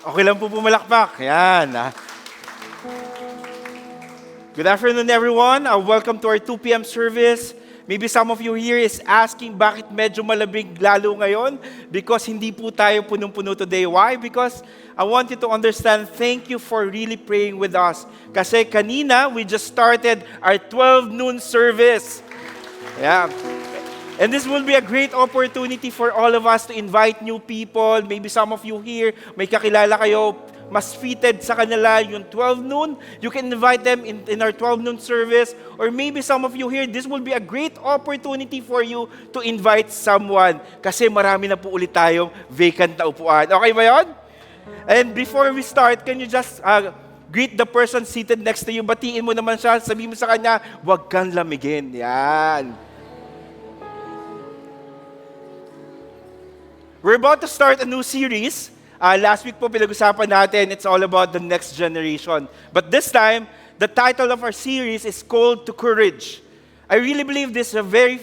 Okay lang po pumalakpak. Yan. Good afternoon, everyone. Welcome to our 2 p.m. service. Maybe some of you here is asking bakit medyo malabig lalo ngayon? Because hindi po tayo punong-puno today. Why? Because I want you to understand, thank you for really praying with us. Kasi kanina, we just started our 12 noon service. Yeah. And this will be a great opportunity for all of us to invite new people. Maybe some of you here, may kakilala kayo, mas fitted sa kanila yung 12 noon. You can invite them in our 12 noon service. Or maybe some of you here, this will be a great opportunity for you to invite someone. Kasi marami na po ulit tayong vacant na upuan. Okay ba yun? And before we start, can you just greet the person seated next to you? Batiin mo naman siya. Sabihin mo sa kanya, huwag kang lamigin. Yan. We're about to start a new series. Last week po pinag-usapan natin, it's all about the next generation. But this time, the title of our series is called To Courage. I really believe this series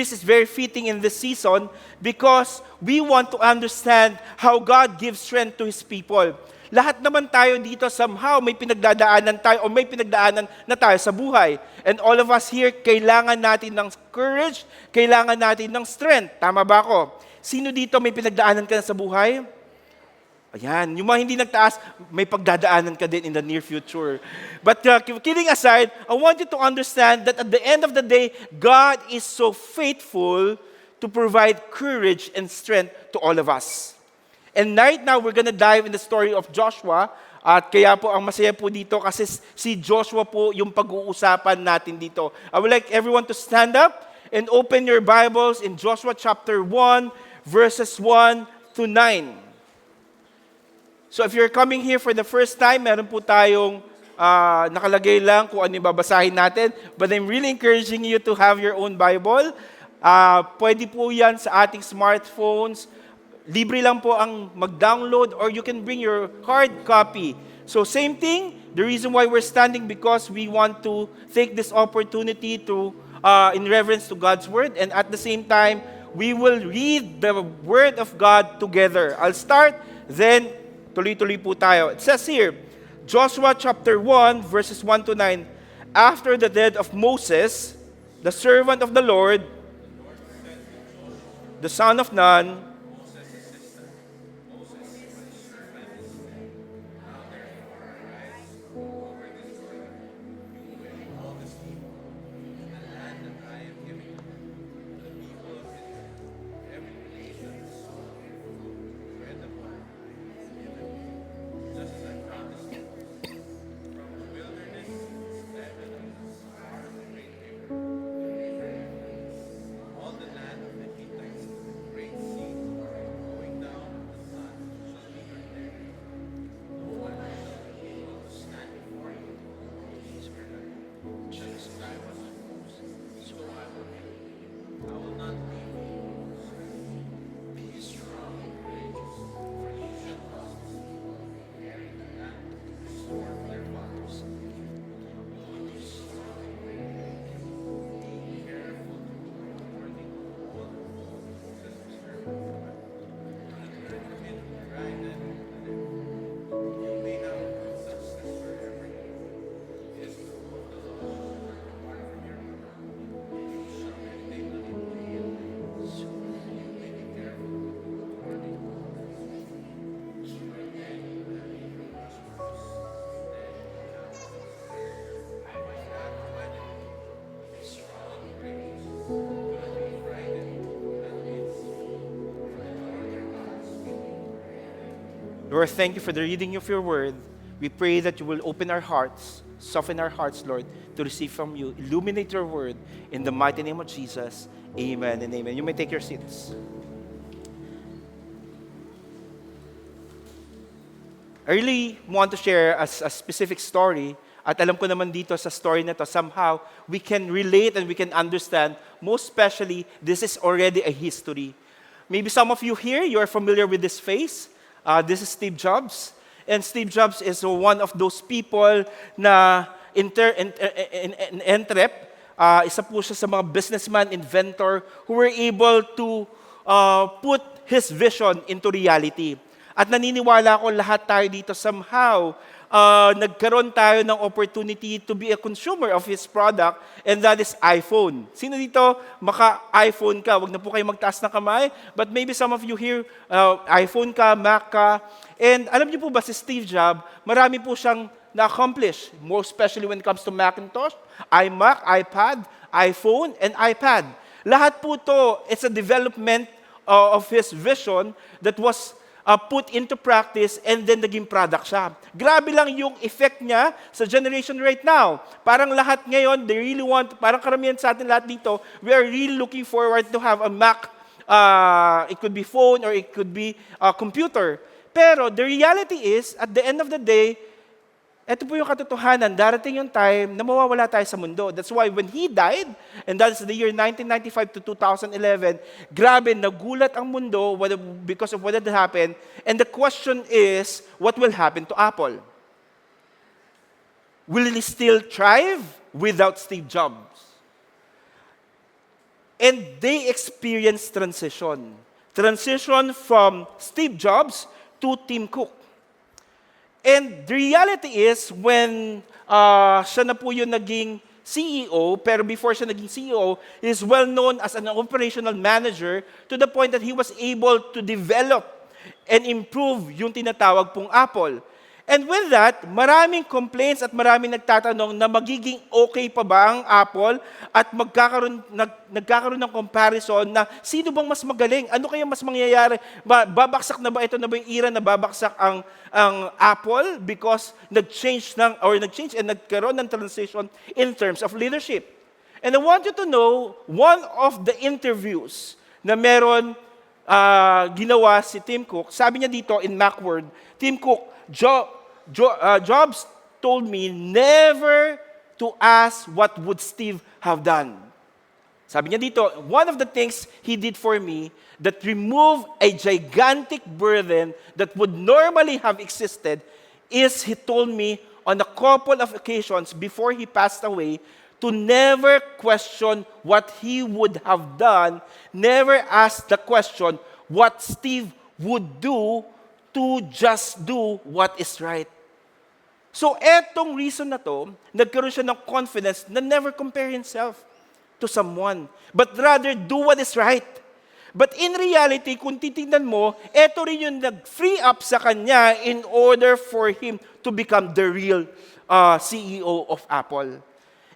is very fitting in this season because we want to understand how God gives strength to His people. Lahat naman tayo dito somehow may pinagdadaanan tayo o may pinagdaanan na tayo sa buhay. And all of us here, kailangan natin ng courage, kailangan natin ng strength. Tama ba ako? Sino dito may pinagdaanan ka na sa buhay? Ayan, yung mga hindi nagtaas, may pagdadaanan ka din in the near future. But kidding aside, I want you to understand that at the end of the day, God is so faithful to provide courage and strength to all of us. And right now, we're gonna dive in the story of Joshua. At kaya po, ang masaya po dito kasi si Joshua po yung pag-uusapan natin dito. I would like everyone to stand up and open your Bibles in Joshua chapter 1, verses 1 to 9. So if you're coming here for the first time, meron po tayong nakalagay lang kung ano yung babasahin natin. But I'm really encouraging you to have your own Bible. Pwede po yan sa ating smartphones. Libre lang po ang mag-download or you can bring your hard copy. So same thing, the reason why we're standing because we want to take this opportunity to in reverence to God's Word, and at the same time, we will read the Word of God together. I'll start, then tuloy-tuloy po tayo. It says here, Joshua chapter 1, verses 1 to 9, after the death of Moses, the servant of the Lord, the son of Nun, Lord, thank you for the reading of your word. We pray that you will open our hearts, soften our hearts, Lord, to receive from you. Illuminate your word in the mighty name of Jesus. Amen and amen. You may take your seats. I really want to share a specific story. At alam ko naman dito sa story na to, somehow we can relate and we can understand. Most especially, this is already a history. Maybe some of you here, you are familiar with this face. This is Steve Jobs. And Steve Jobs is one of those people na entrep. Isa po siya sa mga businessman, inventor, who were able to put his vision into reality. At naniniwala ko lahat tayo dito somehow, nagkaroon tayo ng opportunity to be a consumer of His product, and that is iPhone. Sino dito maka-iPhone ka? Huwag na po kayo magtaas ng kamay, but maybe some of you here, iPhone ka, Mac ka. And alam niyo po ba si Steve Jobs, marami po siyang na-accomplish, more especially when it comes to Macintosh, iMac, iPad, iPhone, and iPad. Lahat po to, it's a development of his vision that was put into practice and then naging product siya. Grabe lang yung effect niya sa generation right now. Parang lahat ngayon, they really want, parang karamihan sa atin lahat dito, we are really looking forward to have a Mac. It could be phone or it could be a computer. Pero the reality is, at the end of the day, ito po yung katotohanan, darating yung time na mawawala tayo sa mundo. That's why when he died, and that's the year 1995 to 2011, grabe, nagulat ang mundo because of what had happened. And the question is, what will happen to Apple? Will it still thrive without Steve Jobs? And they experienced transition. Transition from Steve Jobs to Tim Cook. And the reality is, when siya na po yung naging CEO, pero before siya naging CEO, he is well known as an operational manager to the point that he was able to develop and improve yung tinatawag pong Apple. And with that, maraming complaints at maraming nagtatanong na magiging okay pa ba ang Apple at nagkakaroon ng comparison na sino bang mas magaling? Ano kaya mas mangyayari? Babaksak na ba ito na ba yung era na babaksak ang Apple because nag-change and nagkaroon ng transition in terms of leadership. And I want you to know, one of the interviews na meron ginawa si Tim Cook, sabi niya dito in Macworld, Tim Cook, Jobs told me never to ask what would Steve have done. Sabi niya dito, one of the things he did for me that removed a gigantic burden that would normally have existed is he told me on a couple of occasions before he passed away to never question what he would have done, never ask the question what Steve would do, to just do what is right. So, etong reason na to, nagkaroon siya ng confidence na never compare himself to someone, but rather do what is right. But in reality, kung titignan mo, eto rin yung nag-free up sa kanya in order for him to become the real CEO of Apple.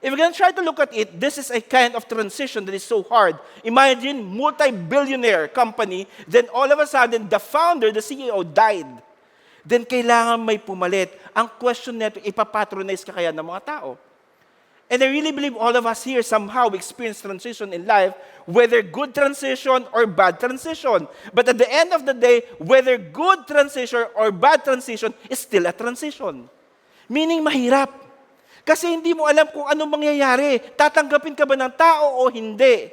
If we're going to try to look at it, this is a kind of transition that is so hard. Imagine, multi-billionaire company, then all of a sudden, the founder, the CEO, died. Then kailangan may pumalit. Ang question nito, ipapatronize ka kaya ng mga tao? And I really believe all of us here somehow experience transition in life, whether good transition or bad transition. But at the end of the day, whether good transition or bad transition is still a transition. Meaning mahirap. Kasi hindi mo alam kung anong mangyayari. Tatanggapin ka ba ng tao o hindi?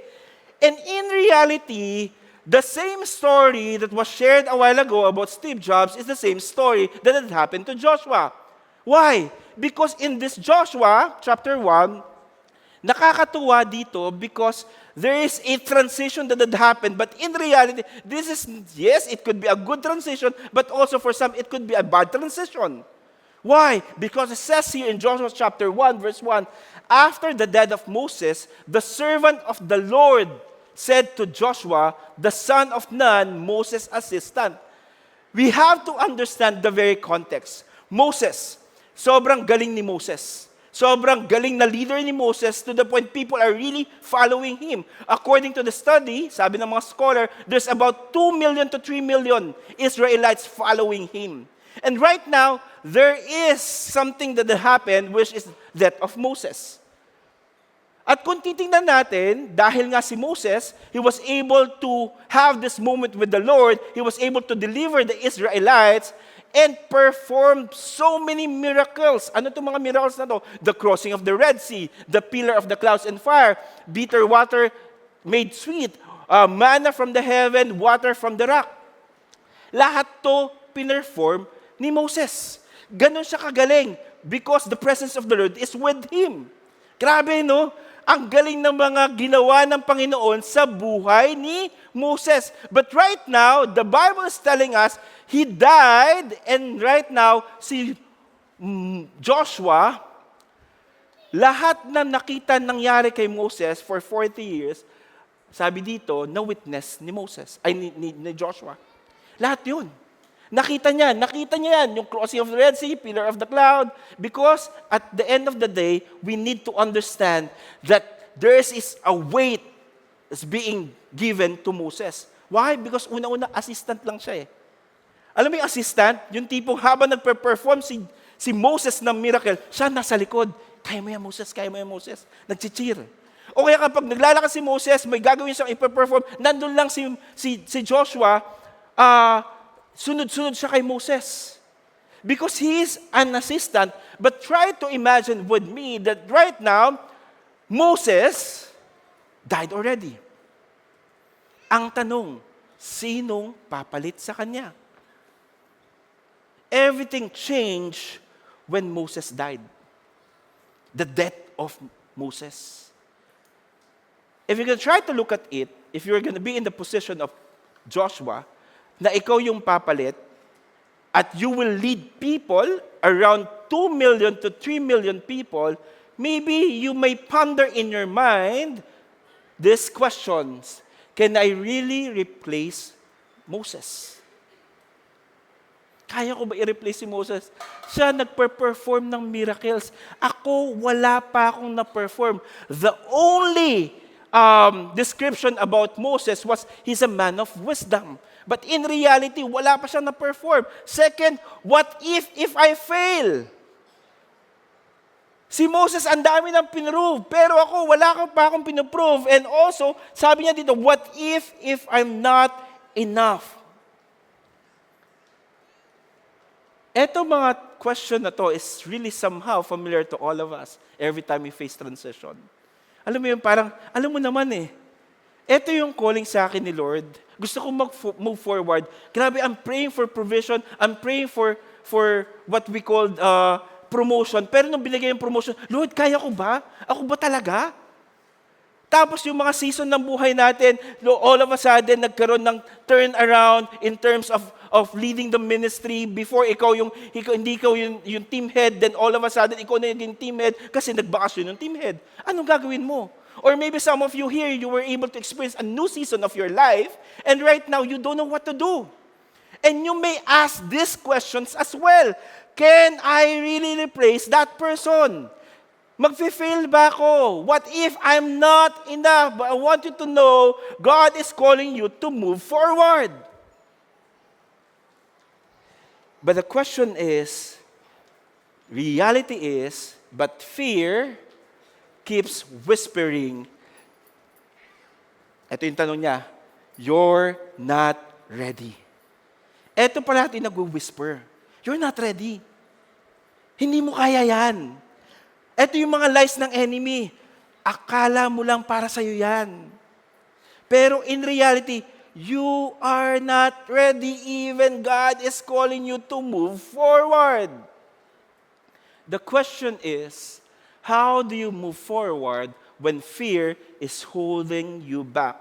And in reality, the same story that was shared a while ago about Steve Jobs is the same story that had happened to Joshua. Why? Because in this Joshua, chapter 1, nakakatuwa dito because there is a transition that had happened. But in reality, this is, yes, it could be a good transition, but also for some, it could be a bad transition. Why? Because it says here in Joshua chapter 1, verse 1, after the death of Moses, the servant of the Lord said to Joshua, the son of Nun, Moses' assistant. We have to understand the very context. Moses, sobrang galing ni Moses. Sobrang galing na leader ni Moses to the point people are really following him. According to the study, sabi ng mga scholar, there's about 2 million to 3 million Israelites following him. And right now, there is something that happened which is that of Moses. At kung titingnan natin, dahil nga si Moses, he was able to have this moment with the Lord, he was able to deliver the Israelites and perform so many miracles. Ano itong mga miracles na to? The crossing of the Red Sea, the pillar of the clouds and fire, bitter water made sweet, manna from the heaven, water from the rock. Lahat to pinerform ni Moses. Ganon siya kagaling because the presence of the Lord is with him. Grabe, no? ang galing ng mga ginawa ng Panginoon sa buhay ni Moses. But right now, the Bible is telling us, he died, and right now, si Joshua, lahat na nakita nangyari kay Moses for 40 years, sabi dito, na-witness ni Moses, ni Joshua. Lahat yun. Nakita niya yan, yung crossing of the Red Sea, pillar of the cloud, because at the end of the day, we need to understand that there is a weight that's being given to Moses. Why? Because una-una, assistant lang siya eh. Alam mo yung assistant, yung tipong habang nagpe-perform si Moses ng miracle, siya nasa likod. Kaya mo yan, Moses, kaya mo yan, Moses. Nag-cheer. O kaya kapag naglalakas si Moses, may gagawin siyang ipe-perform, nandun lang si Joshua, sunod-sunod siya kay Moses. Because he is an assistant. But try to imagine with me that right now, Moses died already. Ang tanong, sinong papalit sa kanya? Everything changed when Moses died. The death of Moses. If you're going to try to look at it, if you're going to be in the position of Joshua, na ikaw yung papalit, at you will lead people, around 2 million to 3 million people, maybe you may ponder in your mind these questions. Can I really replace Moses? Kaya ko ba i-replace si Moses? Siya nagper-perform ng miracles. Ako, wala pa akong na-perform. The only description about Moses was he's a man of wisdom. But in reality, wala pa siya na-perform. Second, what if I fail? Si Moses, ang dami nang pinrove, pero ako, wala pa akong pinprove. And also, sabi niya dito, what if I'm not enough? Eto mga question na to is really somehow familiar to all of us every time we face transition. Alam mo yun, parang, alam mo naman eh, eto yung calling sa akin ni Lord. Gusto kong mag-move forward. Grabe, I'm praying for provision. I'm praying for what we call promotion. Pero nung binigay yung promotion, Lord, kaya ko ba? Ako ba talaga? Tapos yung mga season ng buhay natin, all of a sudden, nagkaroon ng turnaround in terms of leading the ministry. Before, hindi ikaw yung team head, then all of a sudden, ikaw na yung team head kasi nagbakasyon yung team head. Anong gagawin mo? Or maybe some of you here, you were able to experience a new season of your life, and right now, you don't know what to do. And you may ask these questions as well. Can I really replace that person? Mag-fail ba ako? What if I'm not enough? But I want you to know, God is calling you to move forward. But the question is, reality is, but fear keeps whispering. Ito yung tanong niya, you're not ready. Ito pala natin nag-whisper, you're not ready. Hindi mo kaya yan. Ito yung mga lies ng enemy. Akala mo lang para sa'yo yan. Pero in reality, you are not ready. Even God is calling you to move forward. The question is, how do you move forward when fear is holding you back?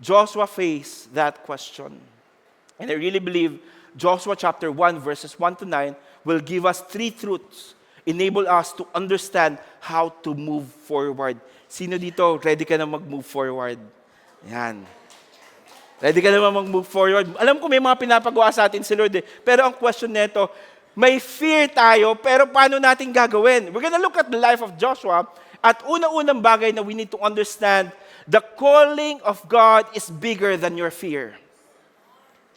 Joshua faced that question. And I really believe Joshua chapter 1 verses 1 to 9 will give us 3 truths, enable us to understand how to move forward. Sino dito, ready ka na mag-move forward? Yan. Ready ka na mag-move forward? Alam ko may mga pinapagawa sa atin si Lord eh. Pero ang question nito, may fear tayo, pero paano natin gagawin? We're gonna look at the life of Joshua, at una-unang bagay na we need to understand, the calling of God is bigger than your fear.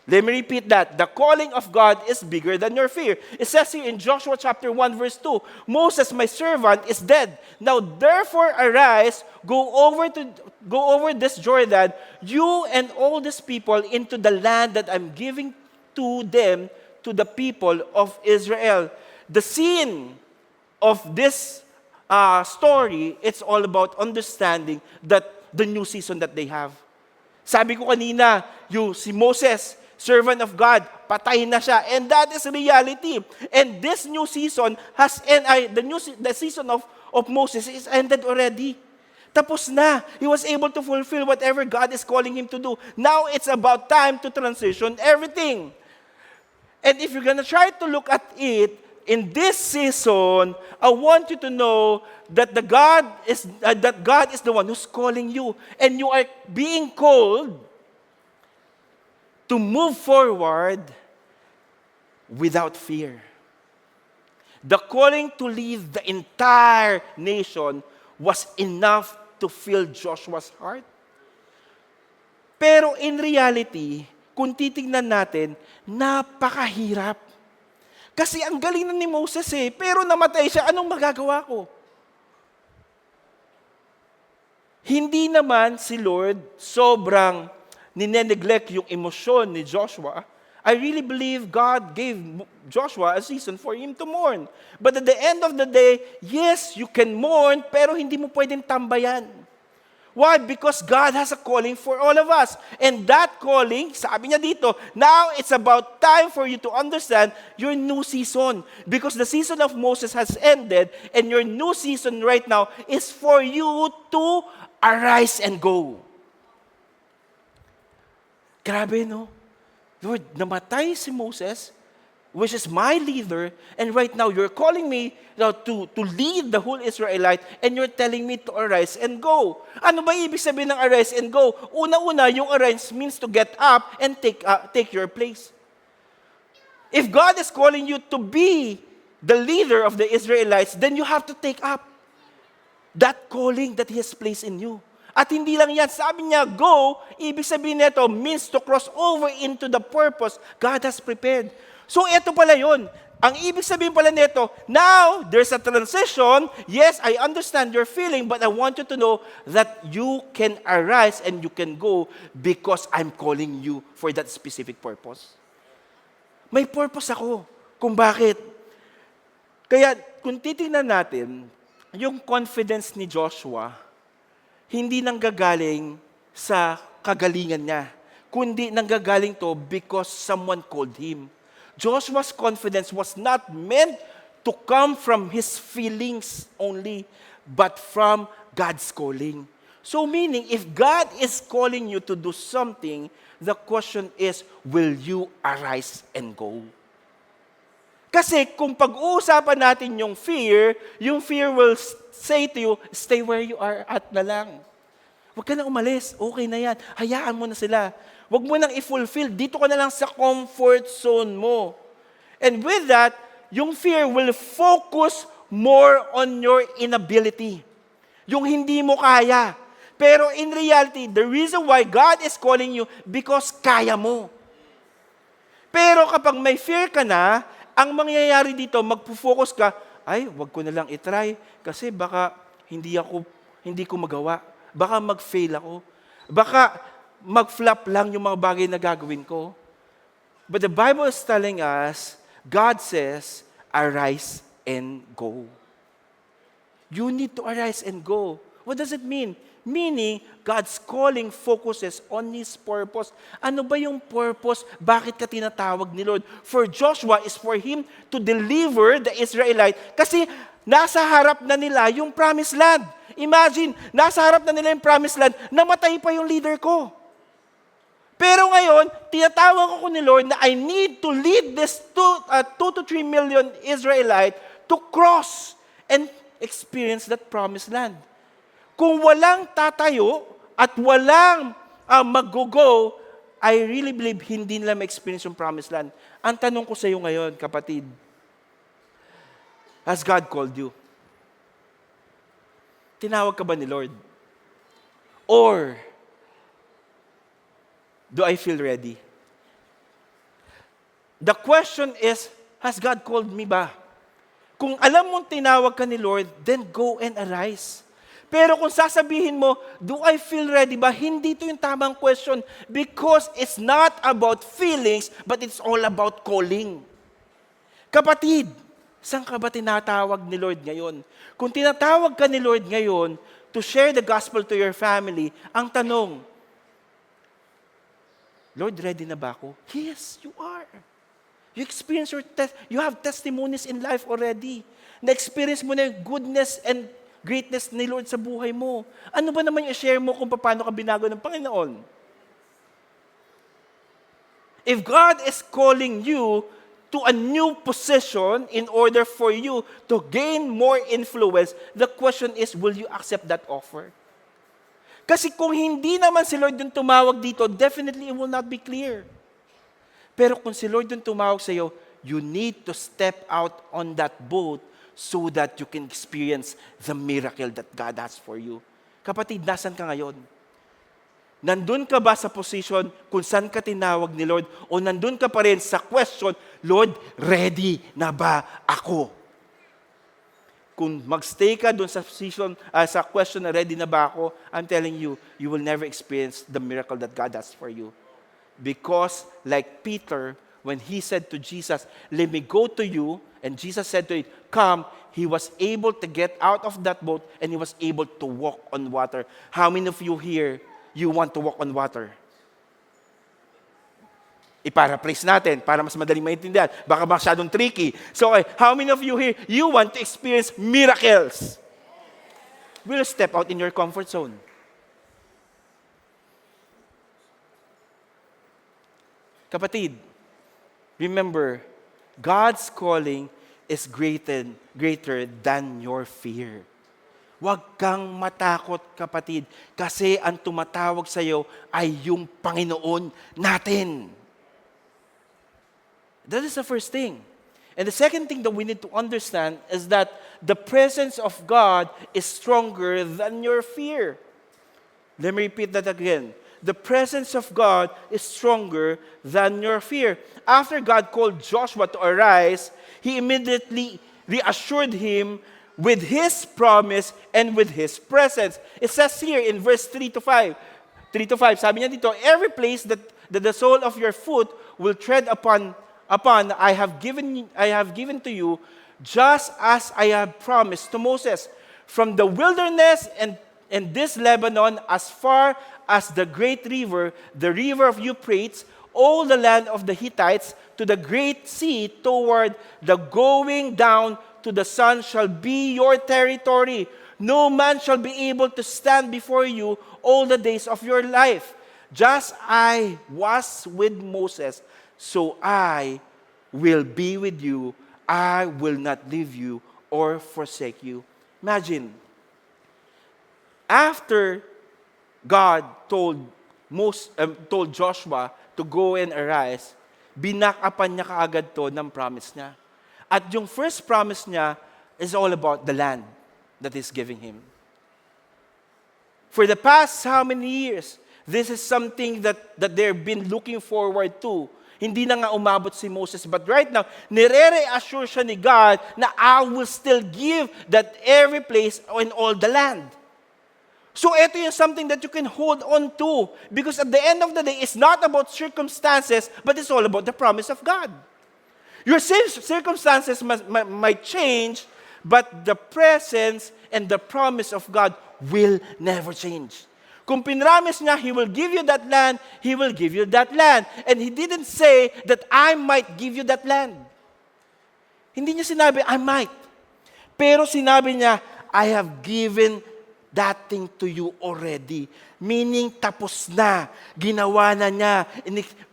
Let me repeat that. The calling of God is bigger than your fear. It says here in Joshua chapter 1 verse 2, Moses, my servant, is dead. Now therefore arise, go over this Jordan, you and all these people, into the land that I'm giving to them, to the people of Israel. The scene of this story, it's all about understanding that the new season that they have. Sabi ko kanina, si Moses, servant of God, patay na siya. And that is reality. And this new season the season of Moses is ended already. Tapos na. He was able to fulfill whatever God is calling him to do. Now it's about time to transition everything. And if you're gonna try to look at it, in this season, I want you to know that God is the one who's calling you. And you are being called to move forward without fear. The calling to lead the entire nation was enough to fill Joshua's heart. Pero in reality, kung titignan natin, napakahirap. Kasi ang galing na ni Moses pero namatay siya, anong magagawa ko? Hindi naman si Lord sobrang nineneglect yung emosyon ni Joshua. I really believe God gave Joshua a season for him to mourn. But at the end of the day, yes, you can mourn, pero hindi mo pwedeng tambayan. Why? Because God has a calling for all of us. And that calling, sabi niya dito, now it's about time for you to understand your new season. Because the season of Moses has ended, and your new season right now is for you to arise and go. Grabe, no? Lord, namatay si Moses, which is my leader, and right now you're calling me to lead the whole Israelite, and you're telling me to arise and go. Ano ba ibig sabihin ng arise and go? Una-una, yung arise means to get up and take your place. If God is calling you to be the leader of the Israelites, then you have to take up that calling that He has placed in you. At hindi lang yan, sabi niya, go, ibig sabihin nito means to cross over into the purpose God has prepared. So ito pala yun. Ang ibig sabihin pala nito, now there's a transition. Yes, I understand your feeling, but I want you to know that you can arise and you can go because I'm calling you for that specific purpose. May purpose ako kung bakit. Kaya kung titingnan natin, yung confidence ni Joshua, hindi nanggagaling sa kagalingan niya, kundi nanggagaling to because someone called him. Joshua's confidence was not meant to come from his feelings only, but from God's calling. So meaning, if God is calling you to do something, the question is, will you arise and go? Kasi kung pag-uusapan natin yung fear will say to you, stay where you are at na lang. Huwag ka na umalis, okay na yan. Hayaan mo na sila. Huwag mo nang i-fulfill. Dito ka na lang sa comfort zone mo. And with that, yung fear will focus more on your inability. Yung hindi mo kaya. Pero in reality, the reason why God is calling you, because kaya mo. Pero kapag may fear ka na, ang mangyayari dito, magpo-focus ka, ay, wag ko na lang itry kasi baka hindi ko magawa. Baka mag-fail ako. Baka mag-flop lang yung mga bagay na gagawin ko. But the Bible is telling us, God says, arise and go. You need to arise and go. What does it mean? Meaning, God's calling focuses on His purpose. Ano ba yung purpose? Bakit ka tinatawag ni Lord? For Joshua is for him to deliver the Israelite. Kasi nasa harap na nila yung promised land. Imagine, nasa harap na nila yung promised land, namatay pa yung leader ko. Pero ngayon, tinatawag ako ni Lord na I need to lead this 2 to 3 million Israelite to cross and experience that promised land. Kung walang tatayo at walang mag-go, I really believe hindi nila ma-experience yung promised land. Ang tanong ko sa iyo ngayon, kapatid, has God called you? Tinawag ka ba ni Lord? Or, do I feel ready? The question is, has God called me ba? Kung alam mong tinawag ka ni Lord, then go and arise. Pero kung sasabihin mo, do I feel ready ba? Hindi ito yung tamang question because it's not about feelings, but it's all about calling. Kapatid, saan ka ba tinatawag ni Lord ngayon? Kung tinatawag ka ni Lord ngayon to share the gospel to your family, ang tanong, Lord, ready na ba ako? Yes, you are. You have testimonies in life already. Na-experience mo na yung goodness and greatness ni Lord sa buhay mo? Ano ba naman i-share mo kung paano ka binago ng Panginoon? If God is calling you to a new position in order for you to gain more influence, the question is, will you accept that offer? Kasi kung hindi naman si Lord yung tumawag dito, definitely it will not be clear. Pero kung si Lord yung tumawag sa iyo, you need to step out on that boat so that you can experience the miracle that God has for you. Kapatid, nasan ka ngayon? Nandun ka ba sa position kung saan ka tinawag ni Lord? O nandun ka pa rin sa question, Lord, ready na ba ako? Kung magstay ka dun sa position, sa question na ready na ba ako, I'm telling you, you will never experience the miracle that God has for you. Because like Peter, when he said to Jesus, let me go to you, and Jesus said to it, come, he was able to get out of that boat and he was able to walk on water. How many of you here, you want to walk on water? I-paraphrase natin para mas madaling maintindihan. Baka masyadong tricky. So, okay, how many of you here, you want to experience miracles? Will you step out in your comfort zone? Kapatid, remember, God's calling is greater than your fear. Huwag kang matakot, kapatid, kasi ang tumatawag sa iyo ay yung Panginoon natin. That is the first thing. And the second thing that we need to understand is that the presence of God is stronger than your fear. Let me repeat that again. The presence of God is stronger than your fear. After God called Joshua to arise, He immediately reassured him with His promise and with His presence. It says here in verse 3 to 5, sabi niya dito, every place that the sole of your foot will tread upon I have given to you, just as I have promised to Moses. From the wilderness and this Lebanon, as far as the great river, the river of Euphrates, all the land of the Hittites, to the great sea, toward the going down to the sun shall be your territory. No man shall be able to stand before you all the days of your life. Just I was with Moses, so I will be with you. I will not leave you or forsake you. Imagine, after God told Joshua to go and arise, binakapan niya kaagad to ng promise niya. At yung first promise niya is all about the land that He's giving him. For the past how many years, this is something that they've been looking forward to. Hindi na nga umabot si Moses, but right now, nire-reassure siya ni God na I will still give that every place in all the land. So ito yung something that you can hold on to. Because at the end of the day, it's not about circumstances, but it's all about the promise of God. Your circumstances might change, but the presence and the promise of God will never change. Kung pinramis niya, He will give you that land, He will give you that land. And He didn't say that I might give you that land. Hindi niya sinabi, I might. Pero sinabi niya, I have given that thing to you already. Meaning, tapos na. Ginawa na niya.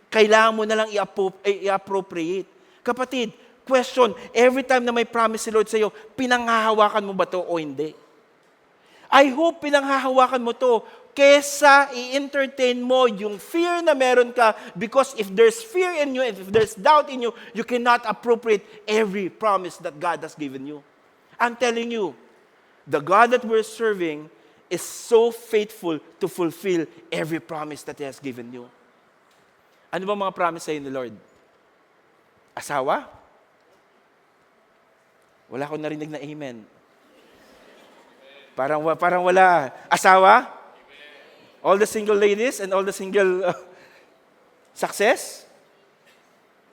Kailangan mo na lang i-appropriate. Kapatid, question, every time na may promise si Lord sa iyo, pinanghahawakan mo ba to o hindi? I hope pinanghahawakan mo to kesa i-entertain mo yung fear na meron ka, because if there's fear in you, if there's doubt in you, you cannot appropriate every promise that God has given you. I'm telling you, the God that we're serving is so faithful to fulfill every promise that He has given you. Ano ba mga promise sa'yo ni Lord? Asawa? Wala akong narinig na amen. Parang wala. Asawa? All the single ladies and all the single success?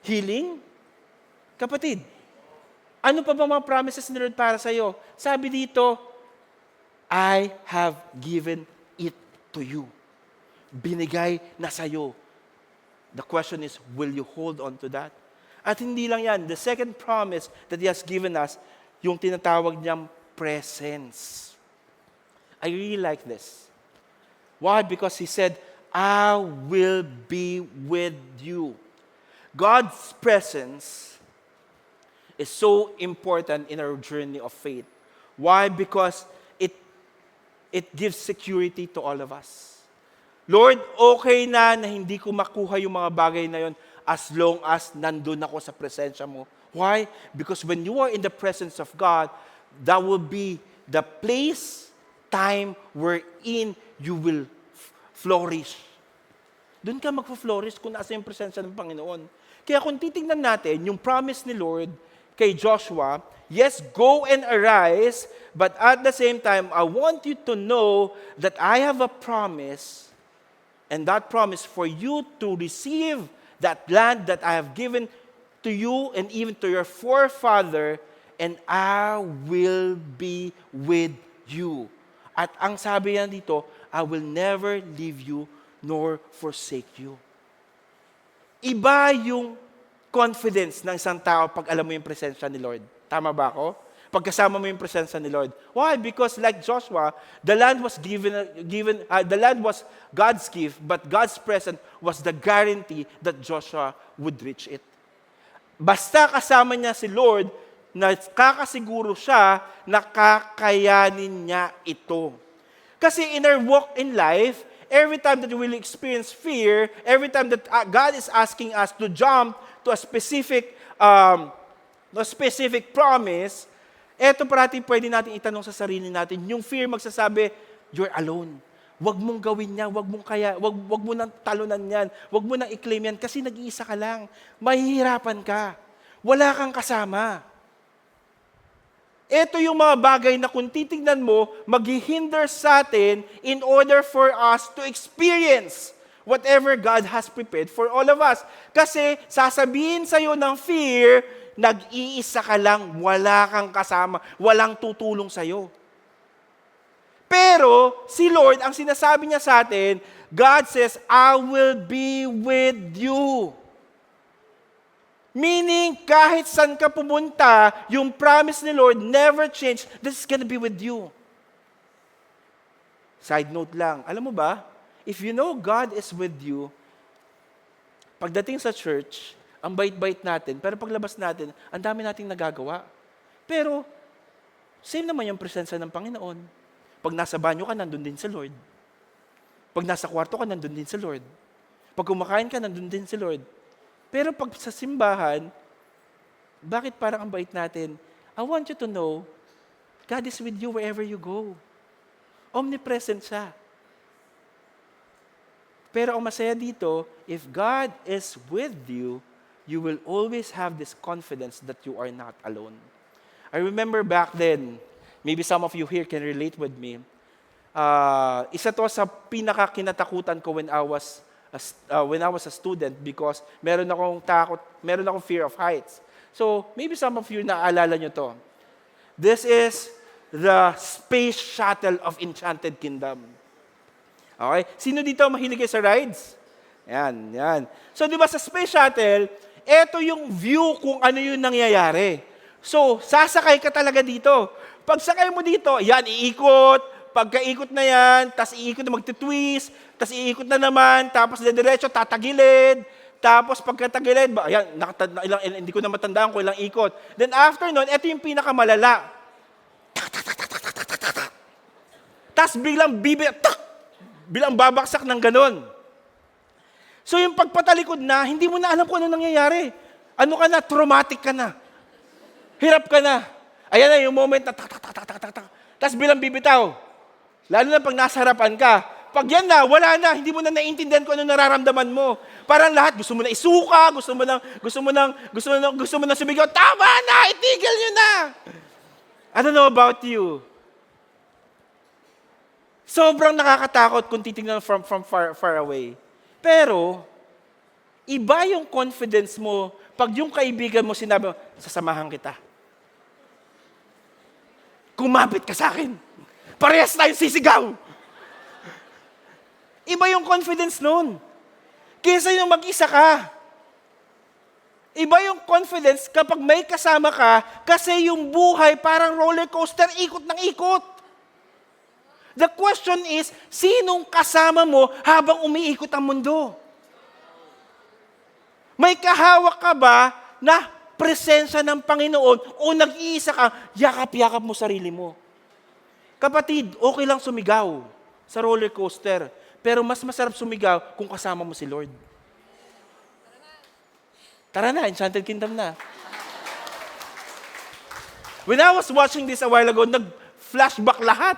Healing? Kapatid, ano pa ba mga promises ni Lord para sa iyo? Sabi dito, I have given it to you. Binigay na sa iyo. The question is, will you hold on to that? At hindi lang yan. The second promise that He has given us, yung tinatawag niyang presence. I really like this. Why? Because He said, I will be with you. God's presence is so important in our journey of faith. Why? Because it gives security to all of us. Lord, okay na hindi ko makuha yung mga bagay na yon as long as nandun ako sa presensya mo. Why? Because when you are in the presence of God, that will be the place, time wherein you will flourish. Doon ka magpo-flourish kung nasa yung presensya ng Panginoon. Kaya kung titingnan natin, yung promise ni Lord kay Joshua, yes, go and arise, but at the same time, I want you to know that I have a promise, and that promise for you to receive that land that I have given to you and even to your forefather, and I will be with you. At ang sabi yan dito, I will never leave you nor forsake you. Iba yung confidence ng isang tao pag alam mo yung presensya ni Lord. Tama ba ako? Pagkasama mo yung presensya ni Lord. Why? Because like Joshua, the land was the land was God's gift, but God's presence was the guarantee that Joshua would reach it. Basta kasama niya si Lord, nakakasiguro siya na kakayanin niya ito. Kasi in our walk in life, every time that we will experience fear, every time that God is asking us to jump to a specific promise, eto parati pwede natin itanong sa sarili natin, yung fear magsasabi, you're alone. Huwag mong gawin yan, huwag mo nang talunan yan, huwag mo nang i-claim yan, kasi nag-iisa ka lang. Mahihirapan ka. Wala kang kasama. Ito yung mga bagay na kung titignan mo, maghihinder sa atin in order for us to experience whatever God has prepared for all of us. Kasi sasabihin sa'yo ng fear, nag-iisa ka lang, wala kang kasama, walang tutulong sa'yo. Pero si Lord, ang sinasabi niya sa atin, God says, I will be with you. Meaning, kahit saan ka pumunta, yung promise ni Lord never change. This is gonna be with you. Side note lang, alam mo ba, if you know God is with you, pagdating sa church, ang bait-bait natin, pero paglabas natin, ang dami nating nagagawa. Pero, same naman yung presensya ng Panginoon. Pag nasa banyo ka, nandun din sa Lord. Pag nasa kwarto ka, nandun din sa Lord. Pag kumakain ka, nandun din sa Lord. Pero pag sa simbahan, bakit parang ang bait natin? I want you to know, God is with you wherever you go. Omnipresent siya. Pero ang masaya dito, if God is with you, you will always have this confidence that you are not alone. I remember back then, maybe some of you here can relate with me, isa to sa pinaka-kinatakutan ko when I was a student because meron akong fear of heights. So, maybe some of you naaalala nyo to. This is the space shuttle of Enchanted Kingdom. Okay? Sino dito mahilig sa rides? Yan. So, di ba sa space shuttle, eto yung view kung ano yung nangyayari. So, sasakay ka talaga dito. Pag sakay mo dito, yan, iikot. Pagkaikot na yan, tas iikot na magtitwist, tas iikot na naman, tapos diretso, tatagilid. Tapos pagkatagilid, ayan, hindi ko na matandaan kung ilang ikot. Then after nun, eto yung pinakamalala. Tas biglang babaksak ng ganun. So yung pagpatalikod na, hindi mo na alam kung ano nangyayari. Ano ka na? Traumatic ka na. Hirap ka na. Ayan na yung moment na tas bilang bibitaw. Lalo na pag nasa harapan ka. Pag yan na, wala na, hindi mo na naiintindihan kung ano nararamdaman mo. Parang lahat, gusto mo na isuka, gusto mo na sumigaw, tama na, itigil nyo na. I don't know about you. Sobrang nakakatakot kung titignan from far away. Pero, iba yung confidence mo pag yung kaibigan mo sinabi mo, sasamahan kita. Kumapit ka sa akin. Parehas tayo sisigaw. Iba yung confidence nun. Kaysa yung mag-isa ka. Iba yung confidence kapag may kasama ka kasi yung buhay parang roller coaster, ikot ng ikot. The question is, sinong kasama mo habang umiikot ang mundo? May kahawak ka ba na presensya ng Panginoon o nag-iisa ka, yakap-yakap mo sarili mo? Kapatid, okay lang sumigaw sa roller coaster, pero mas masarap sumigaw kung kasama mo si Lord. Tara na, Enchanted Kingdom na. When I was watching this a while ago, nag-flashback lahat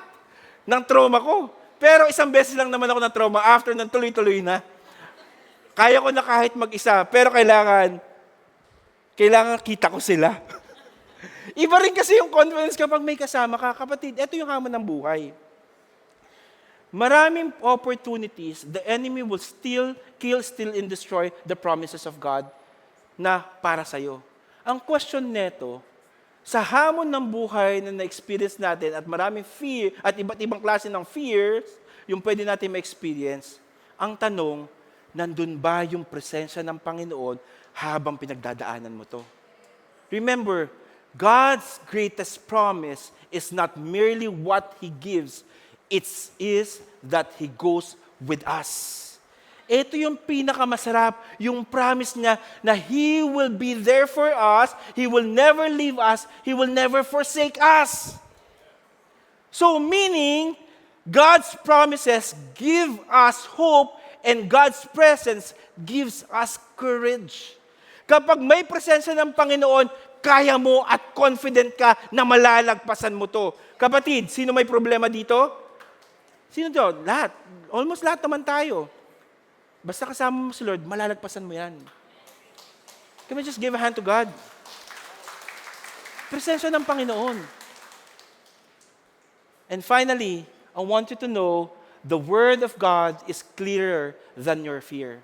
ng trauma ko. Pero isang beses lang naman ako ng trauma after ng tuloy-tuloy na. Kaya ko na kahit mag-isa, pero kailangan kita ko sila. Iba rin kasi yung confidence kapag may kasama ka. Kapatid, ito yung hamon ng buhay. Maraming opportunities, the enemy will still kill, steal, and destroy the promises of God na para sa'yo. Ang question neto, sa hamon ng buhay na na-experience natin at maraming fear at iba't ibang klase ng fears, yung pwede natin ma-experience, ang tanong, nandun ba yung presensya ng Panginoon habang pinagdadaanan mo to? Remember, God's greatest promise is not merely what He gives, it is that He goes with us. Ito yung pinakamasarap, yung promise niya na He will be there for us, He will never leave us, He will never forsake us. So meaning, God's promises give us hope and God's presence gives us courage. Kapag may presensya ng Panginoon, kaya mo at confident ka na malalagpasan mo to. Kapatid, sino may problema dito? Sino to? Lahat. Almost lahat naman tayo. Basta kasama mo si Lord, malalagpasan mo yan. Can we just give a hand to God? Presensya ng Panginoon. And finally, I want you to know the Word of God is clearer than your fear.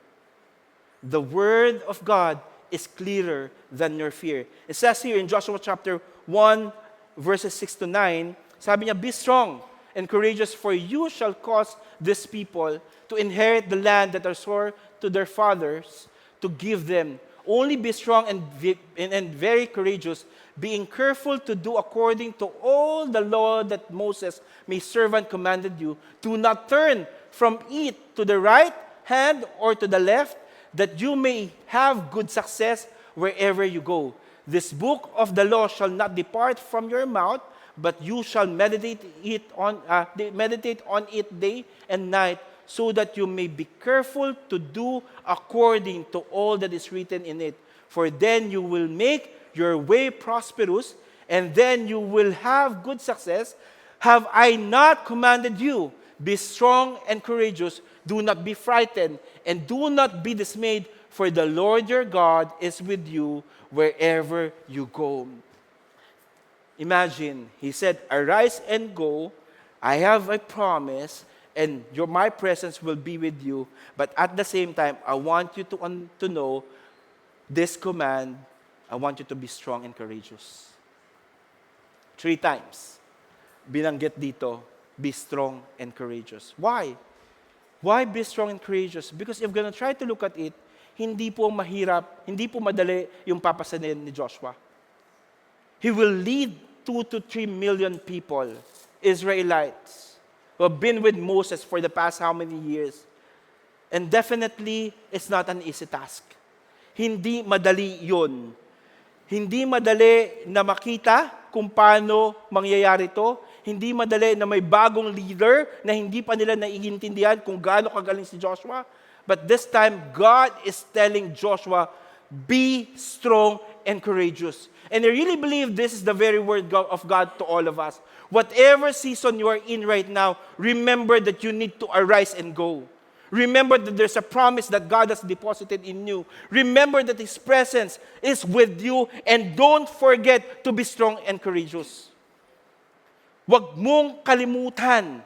The Word of God is clearer than your fear. It says here in Joshua chapter 1, verses 6 to 9, sabi niya, be strong and courageous, for you shall cause this people to inherit the land that are sore to their fathers, to give them. Only be strong and very courageous, being careful to do according to all the law that Moses, my servant, commanded you. Do not turn from it to the right hand or to the left, that you may have good success wherever you go. This book of the law shall not depart from your mouth, but you shall meditate on it day and night, so that you may be careful to do according to all that is written in it. For then you will make your way prosperous, and then you will have good success. Have I not commanded you? Be strong and courageous. Do not be frightened, and do not be dismayed, for the Lord your God is with you wherever you go. Imagine, he said, arise and go. I have a promise, and my presence will be with you. But at the same time, I want you to know this command. I want you to be strong and courageous. 3 times, binanggit dito, be strong and courageous. Why? Why be strong and courageous? Because if you're gonna try to look at it, hindi po mahirap, hindi po madali yung papasanin ni Joshua. He will lead 2 to 3 million people, Israelites, who have been with Moses for the past how many years. And definitely, it's not an easy task. Hindi madali yun. Hindi madali na makita kung paano mangyayari to. Hindi madali na may bagong leader na hindi pa nila naiintindihan kung gaano kagaling si Joshua. But this time, God is telling Joshua, be strong and courageous. And I really believe this is the very word of God to all of us. Whatever season you are in right now, remember that you need to arise and go. Remember that there's a promise that God has deposited in you. Remember that His presence is with you, and don't forget to be strong and courageous. Huwag mong kalimutan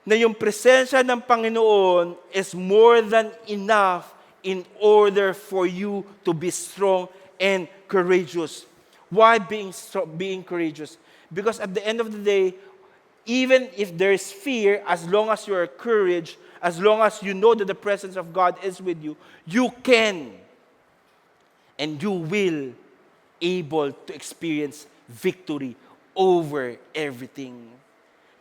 na yung presensya ng Panginoon is more than enough in order for you to be strong and courageous. Why being courageous? Because at the end of the day, even if there is fear, as long as you are courage, as long as you know that the presence of God is with you, you can and you will able to experience victory over everything.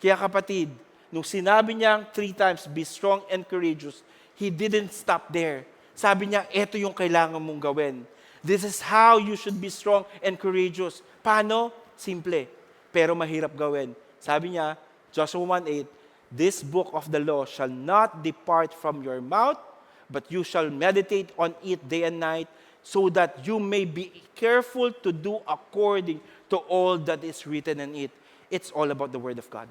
Kaya kapatid, nung sinabi niyang 3 times, be strong and courageous, He didn't stop there. Sabi niya, ito yung kailangan mong gawin. This is how you should be strong and courageous. Paano? Simple, pero mahirap gawin. Sabi niya, Joshua 1:8, this book of the law shall not depart from your mouth, but you shall meditate on it day and night, so that you may be careful to do according to all that is written in it. It's all about the Word of God.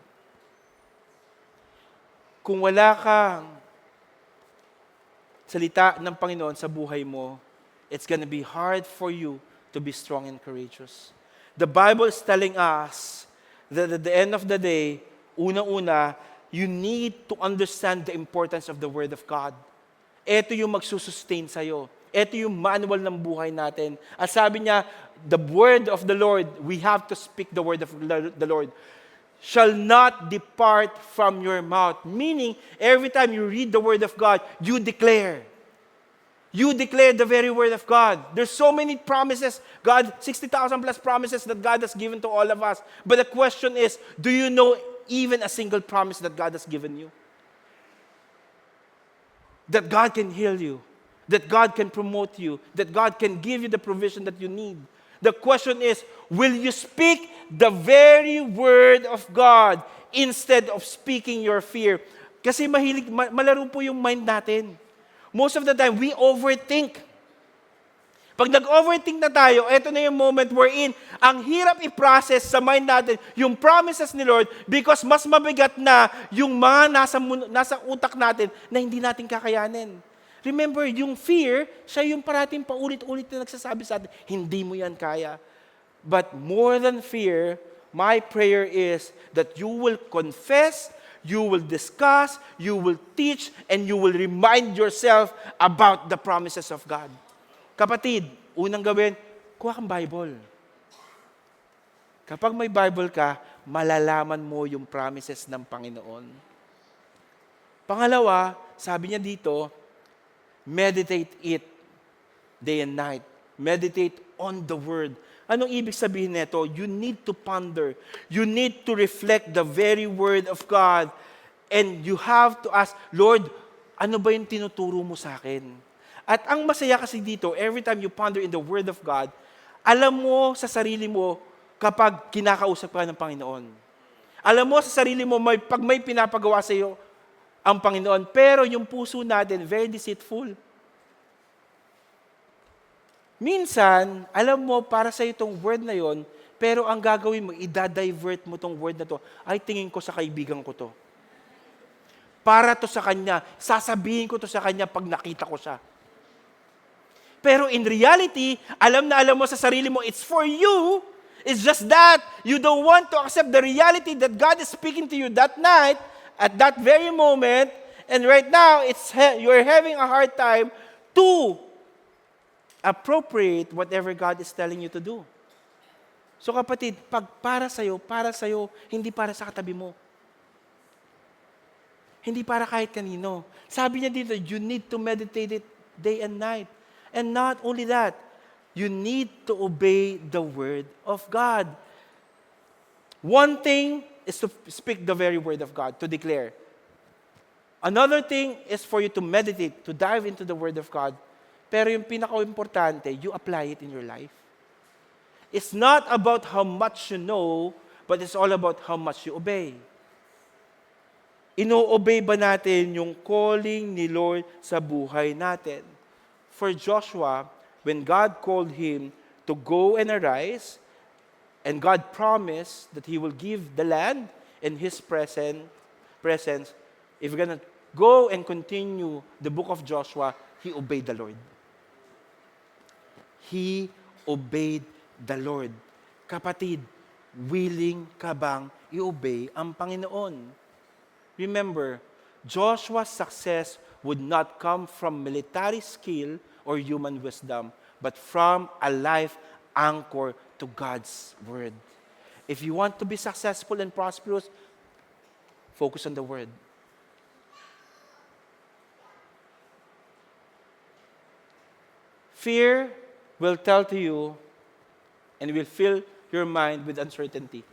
Kung wala kang salita ng Panginoon sa buhay mo, it's gonna be hard for you to be strong and courageous. The Bible is telling us that at the end of the day, una-una, you need to understand the importance of the Word of God. Ito yung magsusustain sa'yo. Ito yung manual ng buhay natin. At sabi niya, the Word of the Lord, we have to speak the Word of the Lord, shall not depart from your mouth. Meaning, every time you read the Word of God, you declare. You declare the very Word of God. There's so many promises. God, 60,000 plus promises that God has given to all of us. But the question is, do you know even a single promise that God has given you? That God can heal you. That God can promote you. That God can give you the provision that you need. The question is, will you speak the very Word of God instead of speaking your fear? Kasi malaro po yung mind natin. Most of the time, we overthink. Pag nag-overthink na tayo, eto na yung moment wherein ang hirap i-process sa mind natin yung promises ni Lord because mas mabigat na yung mga nasa utak natin na hindi natin kakayanin. Remember, yung fear, siya yung parating paulit-ulit na nagsasabi sa atin, hindi mo yan kaya. But more than fear, my prayer is that you will confess, you will discuss, you will teach, and you will remind yourself about the promises of God. Kapatid, unang gawin, kuha kang Bible. Kapag may Bible ka, malalaman mo yung promises ng Panginoon. Pangalawa, sabi niya dito, meditate it day and night. Meditate on the Word. Anong ibig sabihin nito? You need to ponder. You need to reflect the very Word of God. And you have to ask, Lord, ano ba yung tinuturo mo sa akin? At ang masaya kasi dito, every time you ponder in the Word of God, alam mo sa sarili mo kapag kinakausap ka ng Panginoon. Alam mo sa sarili mo, pag may pinapagawa sa iyo ang Panginoon, pero yung puso natin, very deceitful. Minsan, alam mo, para sa itong word na yon, pero ang gagawin mo, i-divert mo itong word na to, ay tingin ko sa kaibigan ko to. Para to sa kanya, sasabihin ko to sa kanya pag nakita ko siya. Pero in reality, alam na alam mo sa sarili mo, it's for you. It's just that you don't want to accept the reality that God is speaking to you that night, at that very moment, and right now, you're having a hard time to appropriate whatever God is telling you to do. So kapatid, pag para sa'yo, hindi para sa katabi mo. Hindi para kahit kanino. Sabi niya dito, you need to meditate it day and night. And not only that, you need to obey the Word of God. One thing is to speak the very Word of God, to declare. Another thing is for you to meditate, to dive into the Word of God. Pero yung pinaka-importante, you apply it in your life. It's not about how much you know, but it's all about how much you obey. Ino-obey ba natin yung calling ni Lord sa buhay natin? For Joshua, when God called him to go and arise, and God promised that He will give the land in His presence, if you're going to go and continue the book of Joshua, he obeyed the Lord. He obeyed the Lord. Kapatid, willing ka bang i-obey ang Panginoon? Remember, Joshua's success would not come from military skill or human wisdom, but from a life anchored to God's Word. If you want to be successful and prosperous, focus on the Word. Fear will tell to you and will fill your mind with uncertainty.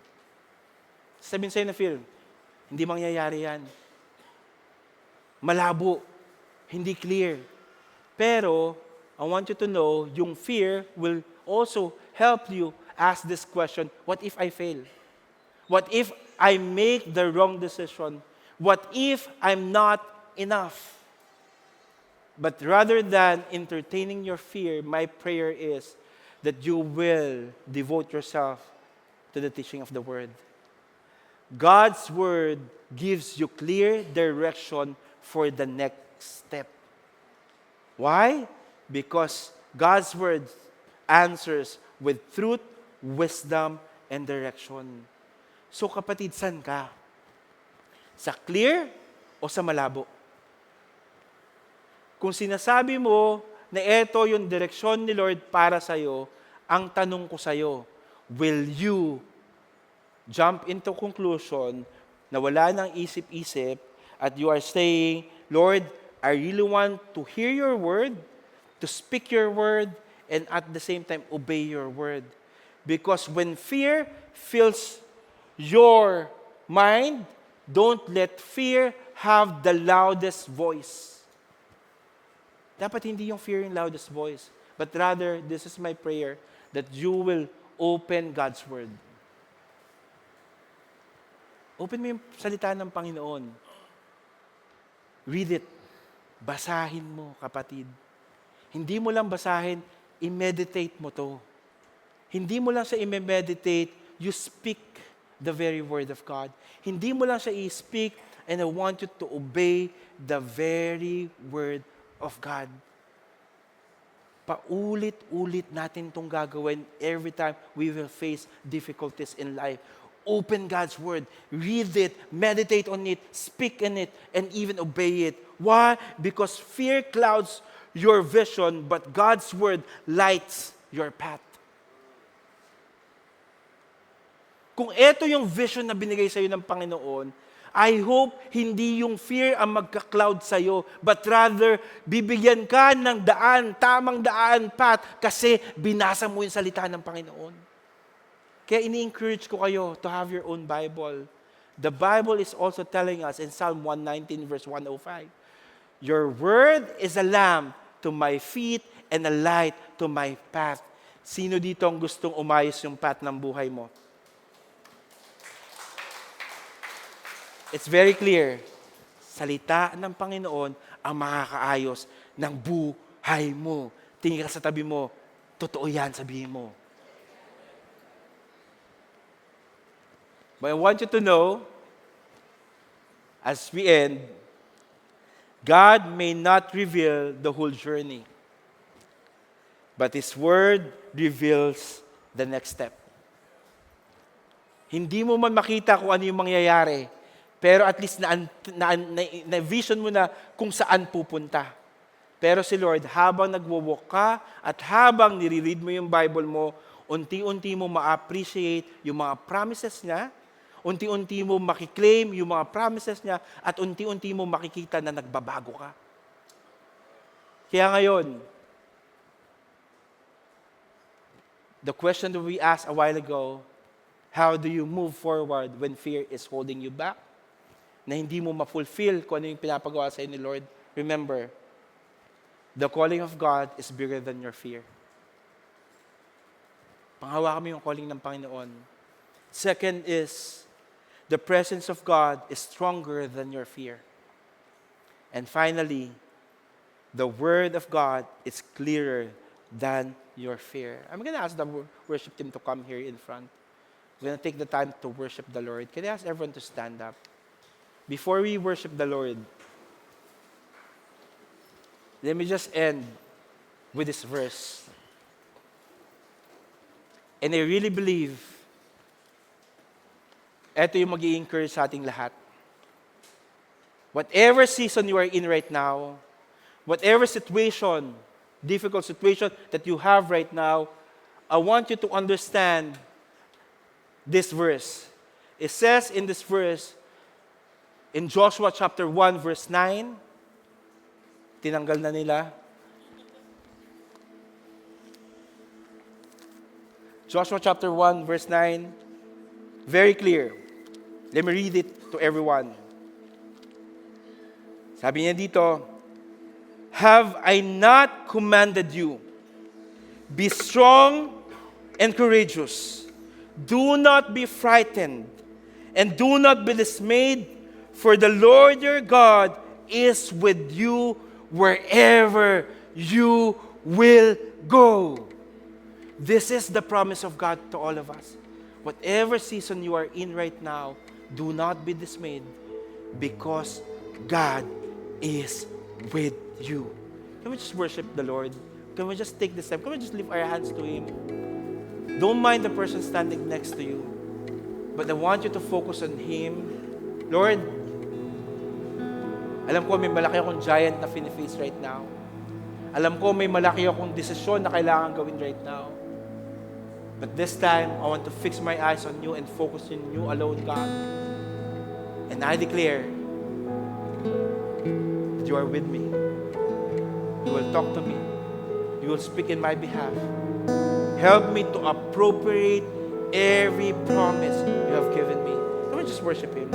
Sabihin sa'yo na fear, Hindi mangyayari yan. Malabo. Hindi clear. Pero, I want you to know, yung fear will also help you ask this question, what if I fail? What if I make the wrong decision? What if I'm not enough? But rather than entertaining your fear, my prayer is that you will devote yourself to the teaching of the Word. God's Word gives you clear direction for the next step. Why? Because God's Word answers with truth, wisdom, and direction. So kapatid, saan ka? Sa clear o sa malabo? Kung sinasabi mo na ito yung direksyon ni Lord para sa'yo, ang tanong ko sa'yo, will you jump into conclusion na wala nang isip-isip at you are saying, Lord, I really want to hear your word, to speak your word, and at the same time, obey your word. Because when fear fills your mind, don't let fear have the loudest voice. Dapat hindi yung fear yung loudest voice, but rather, this is my prayer, that you will open God's Word. Open mo yung salita ng Panginoon. Read it. Basahin mo, kapatid. Hindi mo lang basahin, i-meditate mo to. Hindi mo lang siya i-meditate, you speak the very Word of God. Hindi mo lang siya i-speak, and I want you to obey the very Word of God. Paulit-ulit natin itong gagawin every time we will face difficulties in life. Open God's Word, read it, meditate on it, speak in it, and even obey it. Why? Because fear clouds your vision, but God's Word lights your path. Kung ito yung vision na binigay sa iyo ng Panginoon, I hope hindi yung fear ang magka-cloud sa'yo, but rather, bibigyan ka ng daan, tamang daan, path, kasi binasa mo yung salita ng Panginoon. Kaya ini-encourage ko kayo to have your own Bible. The Bible is also telling us in Psalm 119 verse 105, your word is a lamp to my feet and a light to my path. Sino dito ang gustong umayos yung path ng buhay mo? It's very clear. Salita ng Panginoon ang makakaayos ng buhay mo. Tingin ka sa tabi mo, totoo yan, sabihin mo. But I want you to know, as we end, God may not reveal the whole journey, but His Word reveals the next step. Hindi mo man makita kung ano yung mangyayari, pero at least na-vision mo na kung saan pupunta. Pero si Lord, habang nagwo-walk ka at habang nire-read mo yung Bible mo, unti-unti mo ma-appreciate yung mga promises niya, unti-unti mo makiklaim yung mga promises niya, at unti-unti mo makikita na nagbabago ka. Kaya ngayon, the question that we asked a while ago, how do you move forward when fear is holding you back? Na hindi mo ma-fulfill kung ano yung pinapagawa sa ni Lord. Remember, the calling of God is bigger than your fear. Panghawakan mo yung calling ng Panginoon. Second is, the presence of God is stronger than your fear. And finally, the Word of God is clearer than your fear. I'm going to ask the worship team to come here in front. We're going to take the time to worship the Lord. Can I ask everyone to stand up? Before we worship the Lord, let me just end with this verse. And I really believe, ito yung mag-i-encourage sa ating lahat. Whatever season you are in right now, whatever situation, difficult situation that you have right now, I want you to understand this verse. It says in this verse, in Joshua chapter 1 verse 9, tinanggal na nila. Joshua chapter 1 verse 9, very clear. Let me read it to everyone. Sabi niya dito, have I not commanded you? Be strong and courageous. Do not be frightened, and do not be dismayed, for the Lord your God is with you wherever you will go. This is the promise of God to all of us. Whatever season you are in right now, do not be dismayed, because God is with you. Can we just worship the Lord? Can we just take this time? Can we just lift our hands to Him? Don't mind the person standing next to you, but I want you to focus on Him. Lord, alam ko may malaki akong giant na finiface right now. Alam ko may malaki akong desisyon na kailangan gawin right now. But this time, I want to fix my eyes on you and focus on you alone, God. And I declare that you are with me. You will talk to me. You will speak in my behalf. Help me to appropriate every promise you have given me. Can we just worship Him?